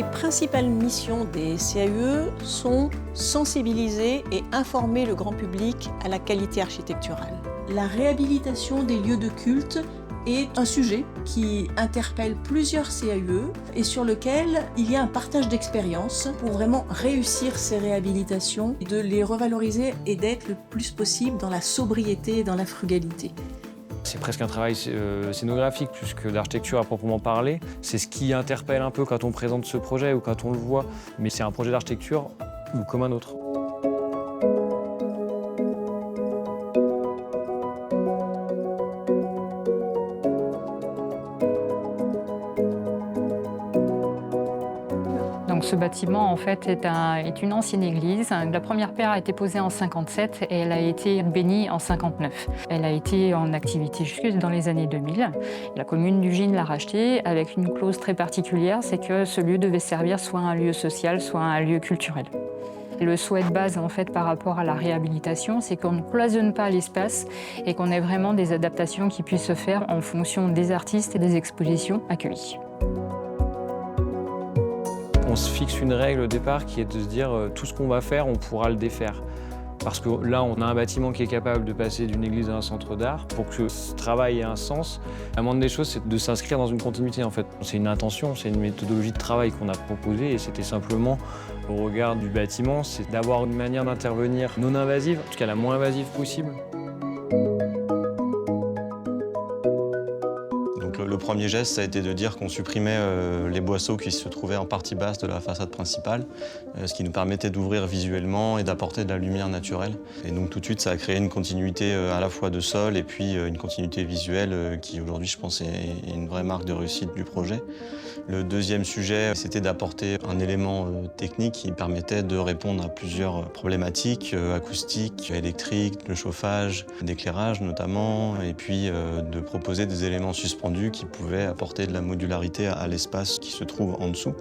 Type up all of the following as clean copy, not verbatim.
Les principales missions des CAUE sont sensibiliser et informer le grand public à la qualité architecturale. La réhabilitation des lieux de culte est un sujet qui interpelle plusieurs CAUE et sur lequel il y a un partage d'expériences pour vraiment réussir ces réhabilitations, de les revaloriser et d'être le plus possible dans la sobriété et dans la frugalité. C'est presque un travail scénographique plus que d'architecture à proprement parler. C'est ce qui interpelle un peu quand on présente ce projet ou quand on le voit. Mais c'est un projet d'architecture comme un autre. Donc ce bâtiment en fait est une ancienne église. La première pierre a été posée en 57 et elle a été bénie en 59. Elle a été en activité jusque dans les années 2000. La commune d'Ugine l'a rachetée avec une clause très particulière, c'est que ce lieu devait servir soit un lieu social, soit un lieu culturel. Le souhait de base en fait par rapport à la réhabilitation, c'est qu'on ne cloisonne pas l'espace et qu'on ait vraiment des adaptations qui puissent se faire en fonction des artistes et des expositions accueillies. On se fixe une règle au départ qui est de se dire tout ce qu'on va faire, on pourra le défaire. Parce que là, on a un bâtiment qui est capable de passer d'une église à un centre d'art. Pour que ce travail ait un sens, la moindre des choses, c'est de s'inscrire dans une continuité en fait. C'est une intention, c'est une méthodologie de travail qu'on a proposée et c'était simplement, au regard du bâtiment, c'est d'avoir une manière d'intervenir non invasive, en tout cas la moins invasive possible. Le premier geste, ça a été de dire qu'on supprimait les boisseaux qui se trouvaient en partie basse de la façade principale, ce qui nous permettait d'ouvrir visuellement et d'apporter de la lumière naturelle. Et donc tout de suite, ça a créé une continuité à la fois de sol et puis une continuité visuelle qui aujourd'hui, je pense, est une vraie marque de réussite du projet. Le deuxième sujet, c'était d'apporter un élément technique qui permettait de répondre à plusieurs problématiques acoustiques, électriques, de chauffage, d'éclairage notamment, et puis de proposer des éléments suspendus qui pouvaient apporter de la modularité à l'espace qui se trouve en dessous.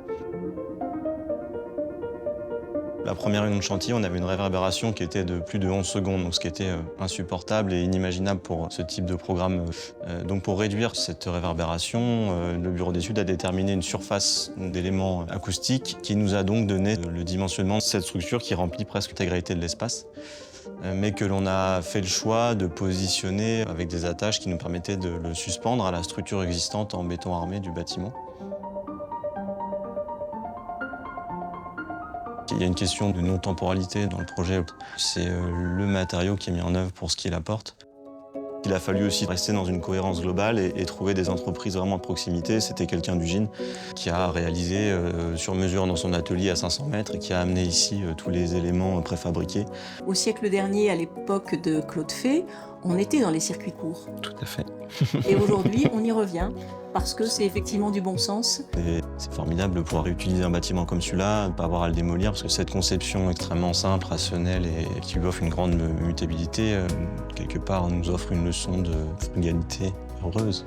La première réunion de chantier, on avait une réverbération qui était de plus de 11 secondes, donc ce qui était insupportable et inimaginable pour ce type de programme. Donc pour réduire cette réverbération, le bureau d'études a déterminé une surface d'éléments acoustiques qui nous a donc donné le dimensionnement de cette structure qui remplit presque l'intégralité de l'espace, mais que l'on a fait le choix de positionner avec des attaches qui nous permettaient de le suspendre à la structure existante en béton armé du bâtiment. Il y a une question de non-temporalité dans le projet. C'est le matériau qui est mis en œuvre pour ce qu'il apporte. Il a fallu aussi rester dans une cohérence globale et trouver des entreprises vraiment de proximité. C'était quelqu'un d'Ugine qui a réalisé sur mesure dans son atelier à 500 mètres et qui a amené ici tous les éléments préfabriqués. Au siècle dernier, à l'époque de Claude Fay, on était dans les circuits courts. Tout à fait. Et aujourd'hui, on y revient parce que c'est effectivement du bon sens. C'est formidable de pouvoir utiliser un bâtiment comme celui-là, de ne pas avoir à le démolir, parce que cette conception extrêmement simple, rationnelle et qui lui offre une grande mutabilité, quelque part nous offre une leçon de frugalité heureuse.